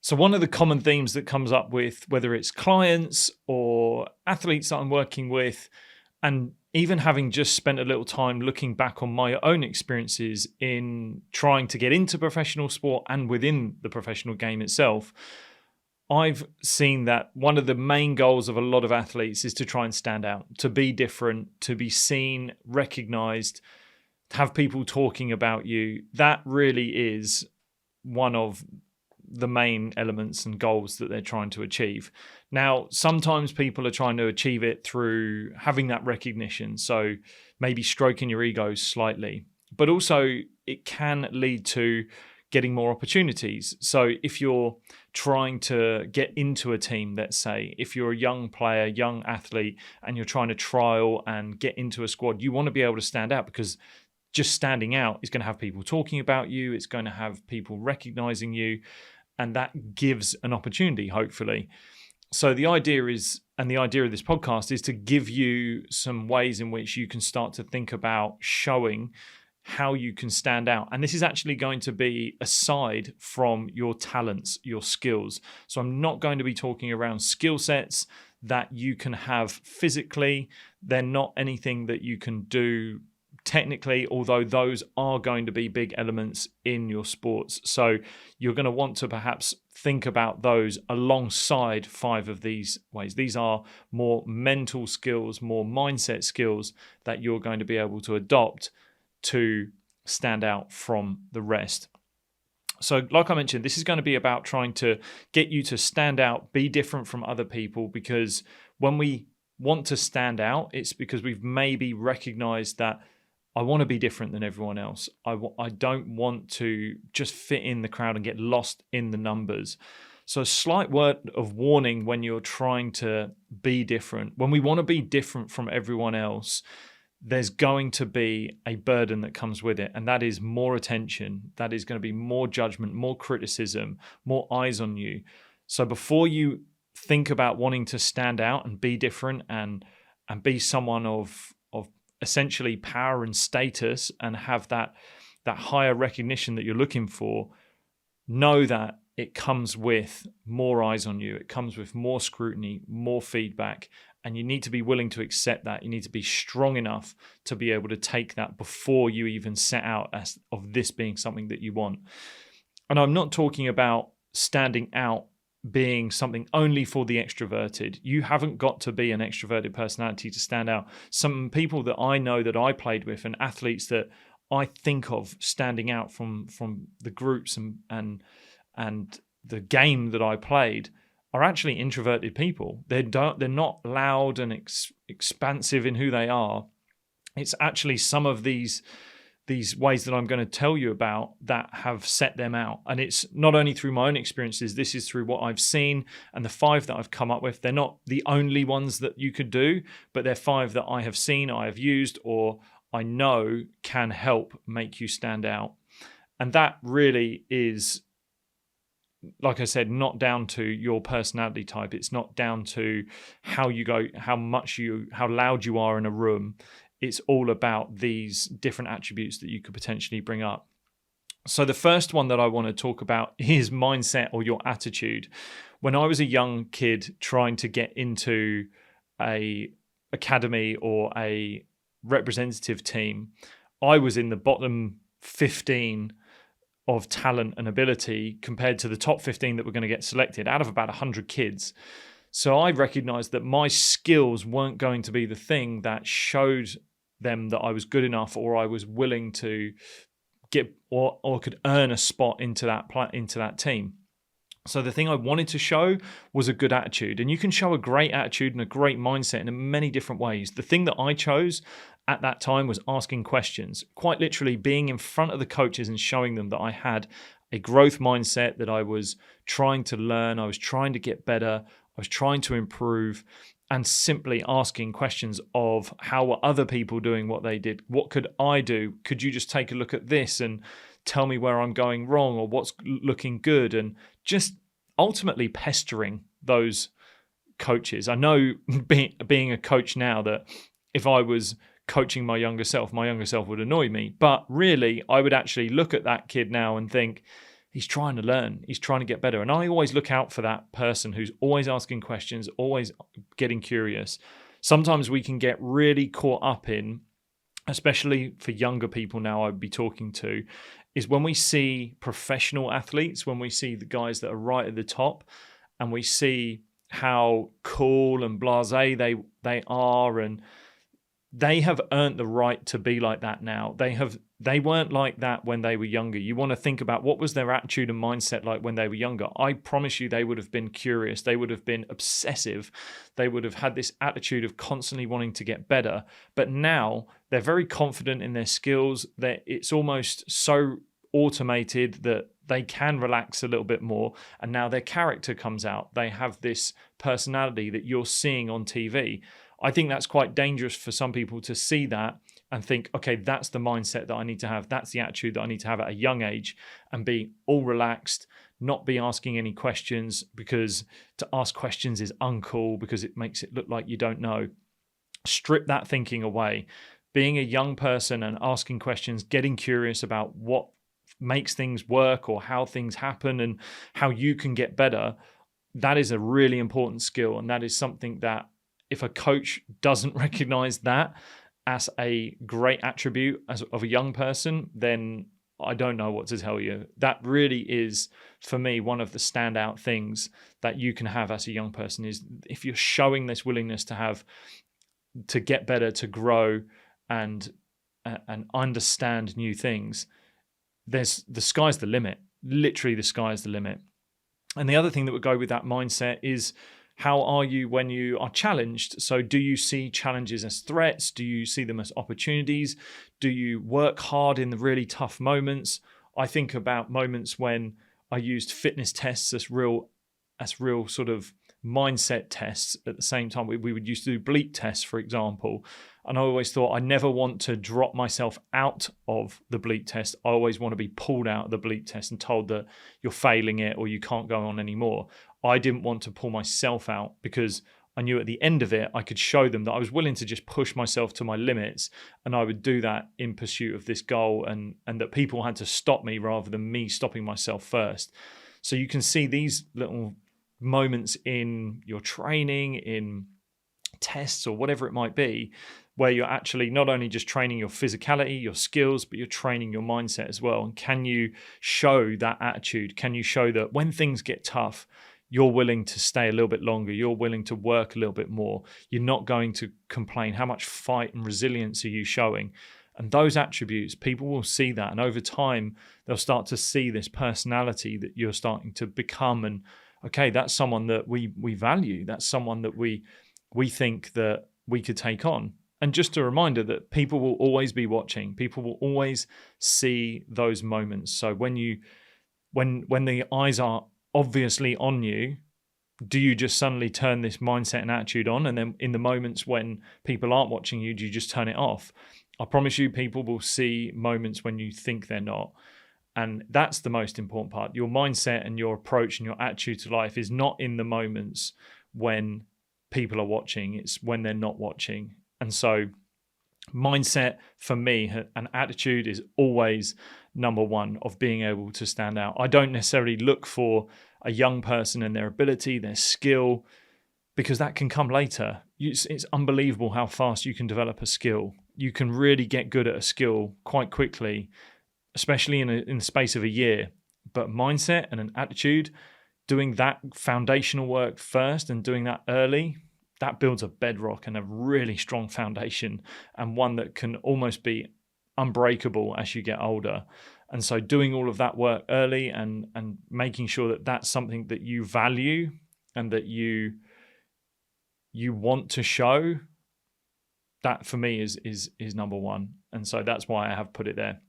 So one of the common themes that comes up with whether it's clients or athletes that I'm working with, and even having just spent a little time looking back on my own experiences in trying to get into professional sport and within the professional game itself, I've seen that one of the main goals of a lot of athletes is to try and stand out, to be different, to be seen, recognized, to have people talking about you. That really is one of the main elements and goals that they're trying to achieve. Now, sometimes people are trying to achieve it through having that recognition, so maybe stroking your ego slightly, but also it can lead to getting more opportunities. So if you're trying to get into a team, let's say, if you're a young player, young athlete, and you're trying to trial and get into a squad, you want to be able to stand out, because just standing out is going to have people talking about you. It's going to have people recognizing you, and that gives an opportunity, hopefully. So the idea is, and the idea of this podcast is to give you some ways in which you can start to think about showing how you can stand out. And this is actually going to be aside from your talents, your skills. So I'm not going to be talking around skill sets that you can have physically. They're not anything that you can do technically, although those are going to be big elements in your sports. So you're going to want to perhaps think about those alongside 5 of these ways. These are more mental skills, more mindset skills that you're going to be able to adopt to stand out from the rest. So like I mentioned, this is going to be about trying to get you to stand out, be different from other people, because when we want to stand out, it's because we've maybe recognized that I want to be different than everyone else. I don't want to just fit in the crowd and get lost in the numbers. So a slight word of warning when you're trying to be different. When we want to be different from everyone else, there's going to be a burden that comes with it, and that is more attention. That is going to be more judgment, more criticism, more eyes on you. So before you think about wanting to stand out and be different and be someone of essentially power and status and have that higher recognition that you're looking for, know that it comes with more eyes on you. It comes with more scrutiny, more feedback, and you need to be willing to accept that. You need to be strong enough to be able to take that before you even set out as of this being something that you want. And I'm not talking about standing out being something only for the extroverted. You haven't got to be an extroverted personality to stand out. Some people that I know that I played with and athletes that I think of standing out from the groups and the game that I played are actually introverted people. They're not loud and expansive in who they are. It's actually some of these ways that I'm going to tell you about that have set them out. And it's not only through my own experiences, this is through what I've seen and the 5 that I've come up with. They're not the only ones that you could do, but they're 5 that I have seen, I have used, or I know can help make you stand out. And that really is, like I said, not down to your personality type. It's not down to how you go, how loud you are in a room. It's all about these different attributes that you could potentially bring up. So the first one that I want to talk about is mindset, or your attitude. When I was a young kid trying to get into a academy or a representative team, I was in the bottom 15 of talent and ability compared to the top 15 that were going to get selected out of about 100 kids. So I recognized that my skills weren't going to be the thing that showed them that I was good enough, or I was willing to get or could earn a spot into that team. So the thing I wanted to show was a good attitude. And you can show a great attitude and a great mindset in many different ways. The thing that I chose at that time was asking questions, quite literally being in front of the coaches and showing them that I had a growth mindset, that I was trying to learn, I was trying to get better, I was trying to improve, and simply asking questions of how were other people doing what they did? What could I do? Could you just take a look at this and tell me where I'm going wrong or what's looking good? And just ultimately pestering those coaches. I know being a coach now that if I was coaching my younger self would annoy me. But really, I would actually look at that kid now and think, he's trying to learn, he's trying to get better. And I always look out for that person who's always asking questions, always getting curious. Sometimes we can get really caught up in, especially for younger people now I'd be talking to, is when we see professional athletes, when we see the guys that are right at the top, and we see how cool and blasé they are, and they have earned the right to be like that now. They weren't like that when they were younger. You want to think about what was their attitude and mindset like when they were younger. I promise you they would have been curious. They would have been obsessive. They would have had this attitude of constantly wanting to get better. But now they're very confident in their skills. It's almost so automated that they can relax a little bit more. And now their character comes out. They have this personality that you're seeing on TV. I think that's quite dangerous for some people to see that and think, okay, that's the mindset that I need to have. That's the attitude that I need to have at a young age, and be all relaxed, not be asking any questions, because to ask questions is uncool because it makes it look like you don't know. Strip that thinking away. Being a young person and asking questions, getting curious about what makes things work or how things happen and how you can get better, that is a really important skill. And that is something that if a coach doesn't recognize that as a great attribute of a young person, then I don't know what to tell you. That really is, for me, one of the standout things that you can have as a young person, is if you're showing this willingness to get better, to grow and understand new things, the sky's the limit. Literally, the sky is the limit. And the other thing that would go with that mindset is, how are you when you are challenged? So do you see challenges as threats? Do you see them as opportunities? Do you work hard in the really tough moments? I think about moments when I used fitness tests as real sort of mindset tests at the same time. We would used to do bleep tests, for example. And I always thought I never want to drop myself out of the bleep test. I always want to be pulled out of the bleep test and told that you're failing it or you can't go on anymore. I didn't want to pull myself out, because I knew at the end of it, I could show them that I was willing to just push myself to my limits, and I would do that in pursuit of this goal, and that people had to stop me rather than me stopping myself first. So you can see these little moments in your training, in tests or whatever it might be, where you're actually not only just training your physicality, your skills, but you're training your mindset as well. And can you show that attitude? Can you show that when things get tough, you're willing to stay a little bit longer, you're willing to work a little bit more, you're not going to complain? How much fight and resilience are you showing? And those attributes, people will see that, and over time they'll start to see this personality that you're starting to become. And okay, that's someone that we value, that's someone that we think that we could take on. And just a reminder that people will always be watching, people will always see those moments. So when the eyes are obviously on you, do you just suddenly turn this mindset and attitude on? And then in the moments when people aren't watching you, do you just turn it off? I promise you, people will see moments when you think they're not. And that's the most important part. Your mindset and your approach and your attitude to life is not in the moments when people are watching, it's when they're not watching. And so mindset for me and attitude is always number one of being able to stand out. I don't necessarily look for a young person and their ability, their skill, because that can come later. It's unbelievable how fast you can develop a skill. You can really get good at a skill quite quickly, especially in the space of a year. But mindset and an attitude, doing that foundational work first and doing that early, that builds a bedrock and a really strong foundation, and one that can almost be unbreakable as you get older. And so doing all of that work early and making sure that that's something that you value and that you want to show, that for me is number one. And so that's why I have put it there.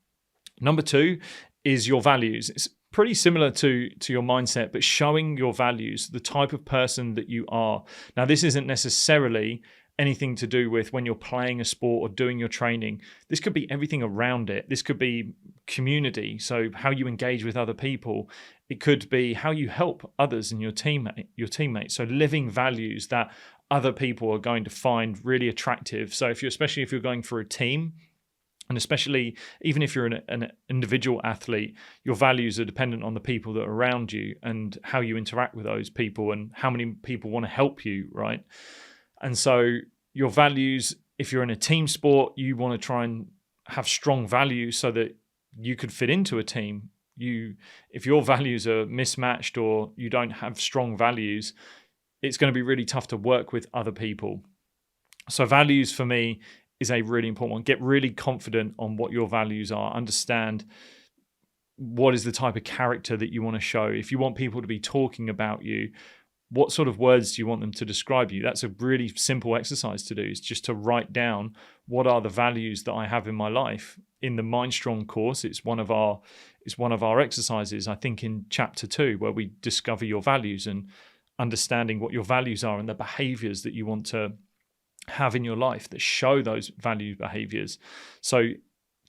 Number two is your values. It's pretty similar to your mindset, but showing your values, the type of person that you are. Now, this isn't necessarily anything to do with when you're playing a sport or doing your training. This could be everything around it. This could be community, so how you engage with other people. It could be how you help others and your teammates. So living values that other people are going to find really attractive. So especially if you're going for a team, And especially, even if you're an individual athlete, your values are dependent on the people that are around you and how you interact with those people and how many people want to help you, right? And so your values, if you're in a team sport, you want to try and have strong values so that you could fit into a team. If your values are mismatched or you don't have strong values, it's going to be really tough to work with other people. So values for me is a really important one. Get really confident on what your values are. Understand what is the type of character that you want to show. If you want people to be talking about you, what sort of words do you want them to describe you? That's a really simple exercise to do, is just to write down what are the values that I have in my life. In the Mind Strong course, it's one of our exercises, I think in chapter 2, where we discover your values and understanding what your values are and the behaviors that you want to have in your life that show those value behaviors. So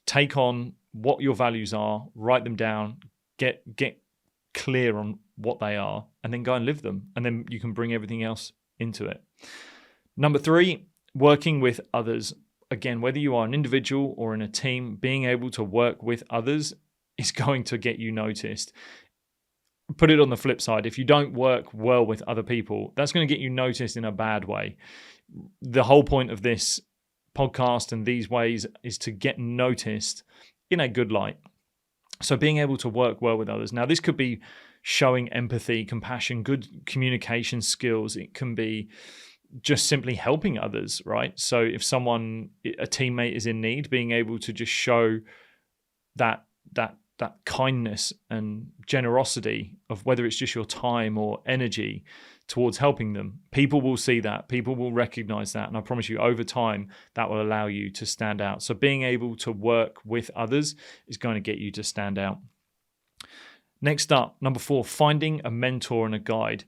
take on what your values are, write them down, get clear on what they are, and then go and live them. And then you can bring everything else into it. Number 3, working with others. Again, whether you are an individual or in a team, being able to work with others is going to get you noticed. Put it on the flip side. If you don't work well with other people, that's going to get you noticed in a bad way. The whole point of this podcast and these ways is to get noticed in a good light. So being able to work well with others. Now, this could be showing empathy, compassion, good communication skills. It can be just simply helping others, right? So if a teammate is in need, being able to just show that kindness and generosity of whether it's just your time or energy towards helping them. People will see that. People will recognize that. And I promise you, over time, that will allow you to stand out. So being able to work with others is going to get you to stand out. Next up, number 4, finding a mentor and a guide.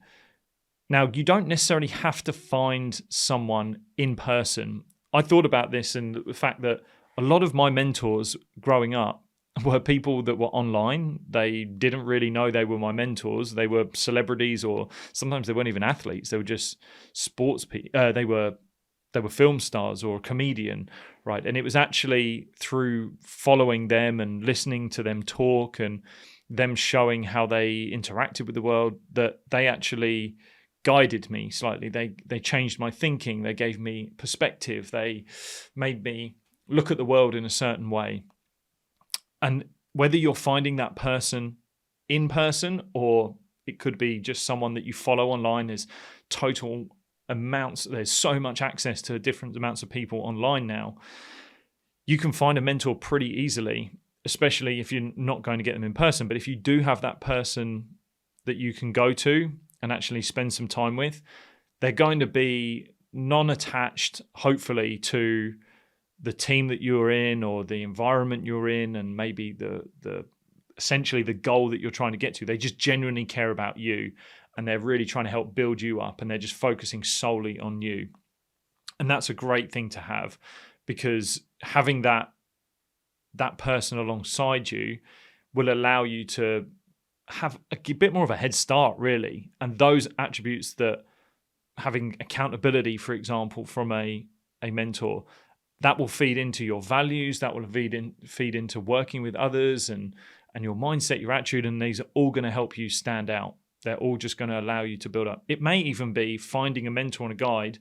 Now, you don't necessarily have to find someone in person. I thought about this and the fact that a lot of my mentors growing up were people that were online. They didn't really know they were my mentors. They were celebrities, or sometimes they weren't even athletes. They were just sports people. They were film stars or a comedian, right? And it was actually through following them and listening to them talk and them showing how they interacted with the world that they actually guided me slightly. They changed my thinking. They gave me perspective. They made me look at the world in a certain way. And whether you're finding that person in person, or it could be just someone that you follow online, there's so much access to different amounts of people online now. You can find a mentor pretty easily, especially if you're not going to get them in person. But if you do have that person that you can go to and actually spend some time with, they're going to be non-attached, hopefully, to the team that you're in or the environment you're in, and maybe the essentially the goal that you're trying to get to. They just genuinely care about you, and they're really trying to help build you up, and they're just focusing solely on you. And that's a great thing to have, because having that person alongside you will allow you to have a bit more of a head start, really. And those attributes, that having accountability, for example, from a mentor, that will feed into your values, that will feed into working with others and your mindset, your attitude, and these are all going to help you stand out. They're all just going to allow you to build up. It may even be finding a mentor and a guide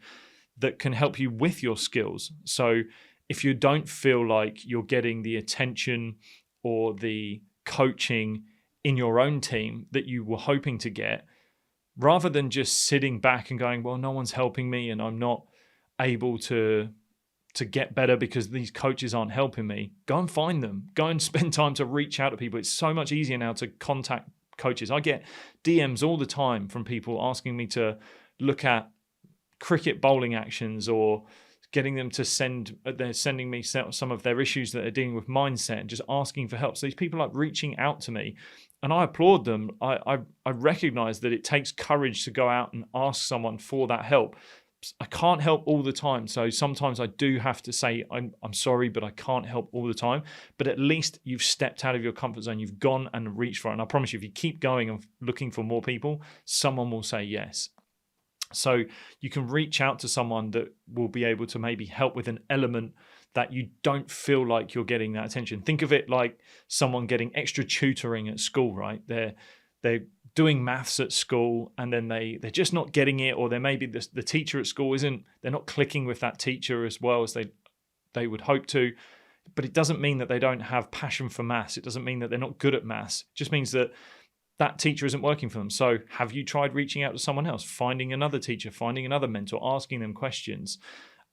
that can help you with your skills. So if you don't feel like you're getting the attention or the coaching in your own team that you were hoping to get, rather than just sitting back and going, well, no one's helping me and I'm not able to get better because these coaches aren't helping me, go and find them. Go and spend time to reach out to people. It's so much easier now to contact coaches. I get DMs all the time from people asking me to look at cricket bowling actions, or getting them to they're sending me some of their issues that are dealing with mindset and just asking for help. So these people are reaching out to me, and I applaud them. I recognize that it takes courage to go out and ask someone for that help. I can't help all the time. So sometimes I do have to say, I'm sorry, but I can't help all the time. But at least you've stepped out of your comfort zone. You've gone and reached for it. And I promise you, if you keep going and looking for more people, someone will say yes. So you can reach out to someone that will be able to maybe help with an element that you don't feel like you're getting that attention. Think of it like someone getting extra tutoring at school, right? They're doing maths at school and then they're just not getting it, or they're maybe the teacher at school they're not clicking with that teacher as well as they would hope to. But it doesn't mean that they don't have passion for maths. It doesn't mean that they're not good at maths. It just means that that teacher isn't working for them. So have you tried reaching out to someone else, finding another teacher, finding another mentor, asking them questions?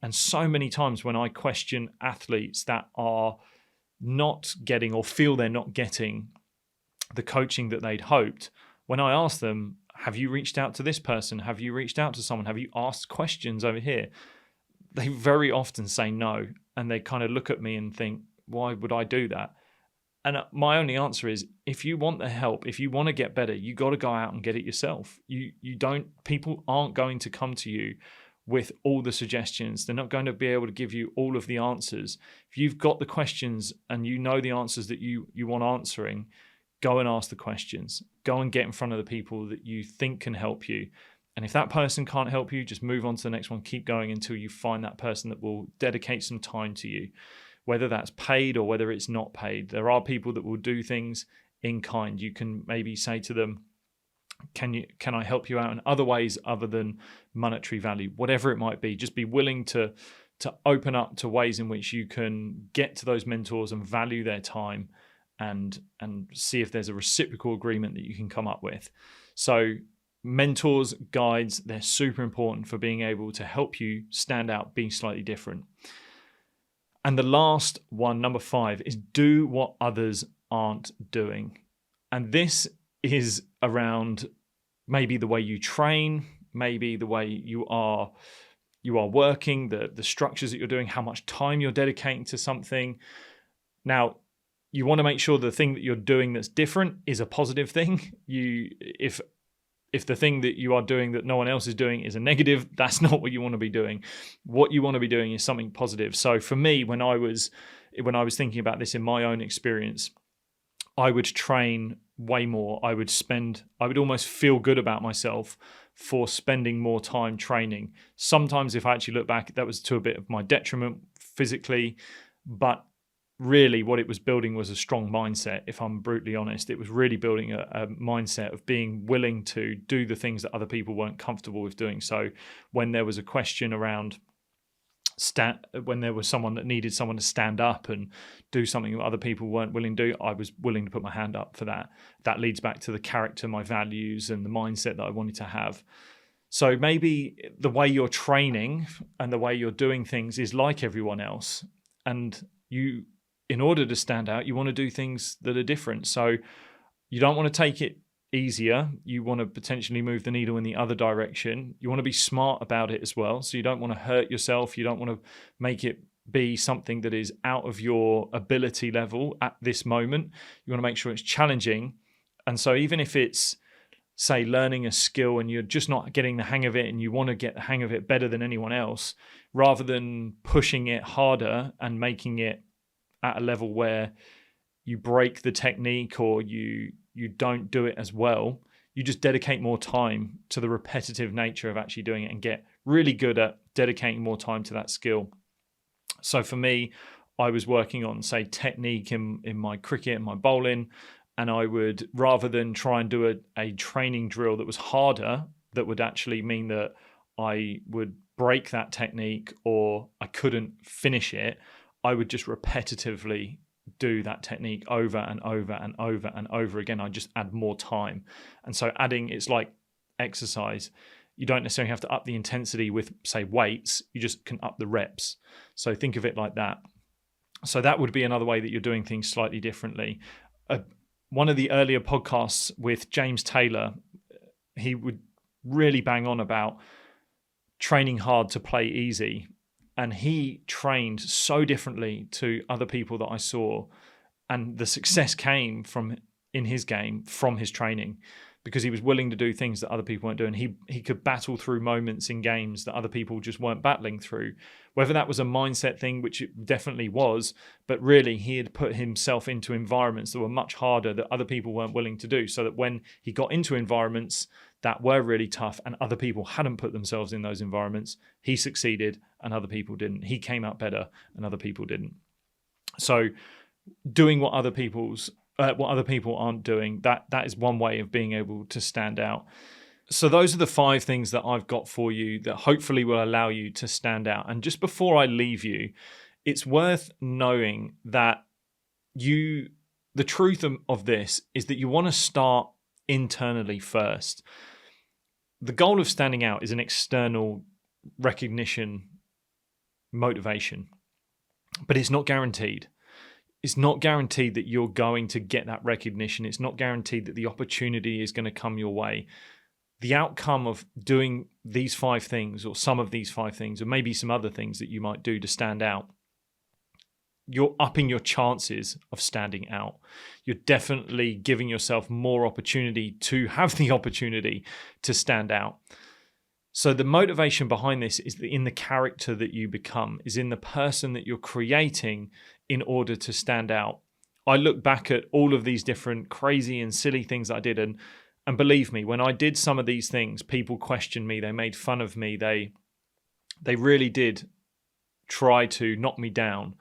And so many times when I question athletes that are not getting or feel they're not getting the coaching that they'd hoped, when I ask them, have you reached out to this person? Have you reached out to someone? Have you asked questions over here? They very often say no. And they kind of look at me and think, why would I do that? And my only answer is, if you want the help, if you want to get better, you got to go out and get it yourself. People aren't going to come to you with all the suggestions. They're not going to be able to give you all of the answers. If you've got the questions and you know the answers that you want answering, go and ask the questions. Go and get in front of the people that you think can help you. And if that person can't help you, just move on to the next one. Keep going until you find that person that will dedicate some time to you, whether that's paid or whether it's not paid. There are people that will do things in kind. You can maybe say to them, can I help you out in other ways other than monetary value? Whatever it might be, just be willing to open up to ways in which you can get to those mentors and value their time and see if there's a reciprocal agreement that you can come up with. So mentors, guides, they're super important for being able to help you stand out, being slightly different. And the last one, number 5, is do what others aren't doing. And this is around maybe the way you train, maybe the way you are working, the structures that you're doing, how much time you're dedicating to something. Now, you want to make sure the thing that you're doing that's different is a positive thing. If the thing that you are doing that no one else is doing is a negative, that's not what you want to be doing. What you want to be doing is something positive. So for me, when I was thinking about this in my own experience, I would train way more. I would almost feel good about myself for spending more time training. Sometimes if I actually look back, that was to a bit of my detriment physically, but really what it was building was a strong mindset. If I'm brutally honest, it was really building a mindset of being willing to do the things that other people weren't comfortable with doing. So when there was a question around when there was someone that needed someone to stand up and do something that other people weren't willing to do, I was willing to put my hand up for that. That leads back to the character, my values, and the mindset that I wanted to have. So maybe the way you're training and the way you're doing things is like everyone else. And in order to stand out, you want to do things that are different. So you don't want to take it easier. You want to potentially move the needle in the other direction. You want to be smart about it as well. So you don't want to hurt yourself. You don't want to make it be something that is out of your ability level at this moment. You want to make sure it's challenging. And so even if it's, say, learning a skill and you're just not getting the hang of it and you want to get the hang of it better than anyone else, rather than pushing it harder and making it at a level where you break the technique or you don't do it as well, you just dedicate more time to the repetitive nature of actually doing it and get really good at dedicating more time to that skill. So for me, I was working on, say, technique in my cricket and my bowling, and I would, rather than try and do a training drill that was harder, that would actually mean that I would break that technique or I couldn't finish it, I would just repetitively do that technique over and over and over and over again. I just add more time. And so it's like exercise. You don't necessarily have to up the intensity with, say, weights. You just can up the reps. So think of it like that. So that would be another way that you're doing things slightly differently. One of the earlier podcasts with James Taylor, he would really bang on about training hard to play easy. And he trained so differently to other people that I saw. And the success came in his game from his training, because he was willing to do things that other people weren't doing. He could battle through moments in games that other people just weren't battling through. Whether that was a mindset thing, which it definitely was, but really he had put himself into environments that were much harder that other people weren't willing to do. So that when he got into environments that were really tough and other people hadn't put themselves in those environments. He succeeded and other people didn't. He came out better and other people didn't. So doing what other people aren't doing, that is one way of being able to stand out. So those are the 5 things that I've got for you that hopefully will allow you to stand out. And just before I leave you, it's worth knowing that the truth of this is that you want to start internally first. The goal of standing out is an external recognition, motivation, but it's not guaranteed. It's not guaranteed that you're going to get that recognition. It's not guaranteed that the opportunity is going to come your way. The outcome of doing these 5 things, or some of these 5 things, or maybe some other things that you might do to stand out, you're upping your chances of standing out. You're definitely giving yourself more opportunity to have the opportunity to stand out. So the motivation behind this is in the character that you become, is in the person that you're creating in order to stand out. I look back at all of these different crazy and silly things that I did, and believe me, when I did some of these things, people questioned me, they made fun of me, they really did try to knock me down.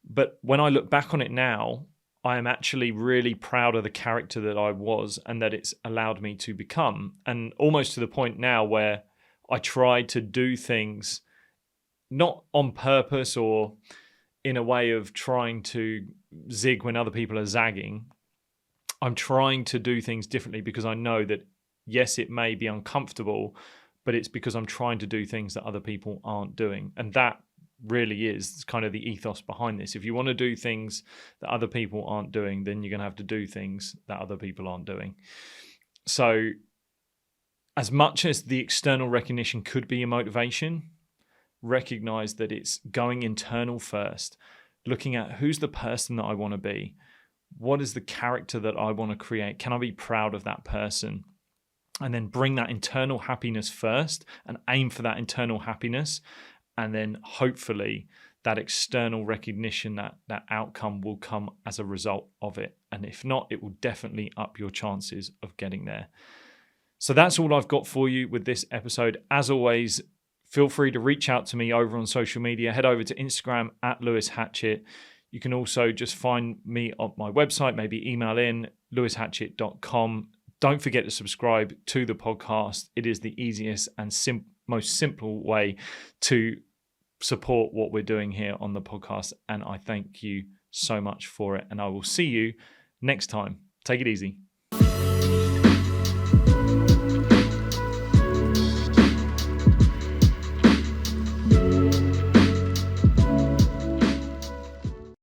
But when I look back on it now, I am actually really proud of the character that I was and that it's allowed me to become. And almost to the point now where I try to do things not on purpose or in a way of trying to zig when other people are zagging. I'm trying to do things differently because I know that, yes, it may be uncomfortable, but it's because I'm trying to do things that other people aren't doing. And that really is kind of the ethos behind this. If you want to do things that other people aren't doing, then you're going to have to do things that other people aren't doing. So as much as the external recognition could be a motivation, recognize that it's going internal first, looking at who's the person that I want to be. What is the character that I want to create? Can I be proud of that person? And then bring that internal happiness first and aim for that internal happiness. And then hopefully that external recognition, that outcome will come as a result of it. And if not, it will definitely up your chances of getting there. So that's all I've got for you with this episode. As always, feel free to reach out to me over on social media. Head over to Instagram @LewisHatchett. You can also just find me on my website, maybe email in lewishatchett.com. Don't forget to subscribe to the podcast. It is the easiest and most simple way to support what we're doing here on the podcast. And I thank you so much for it. And I will see you next time. Take it easy.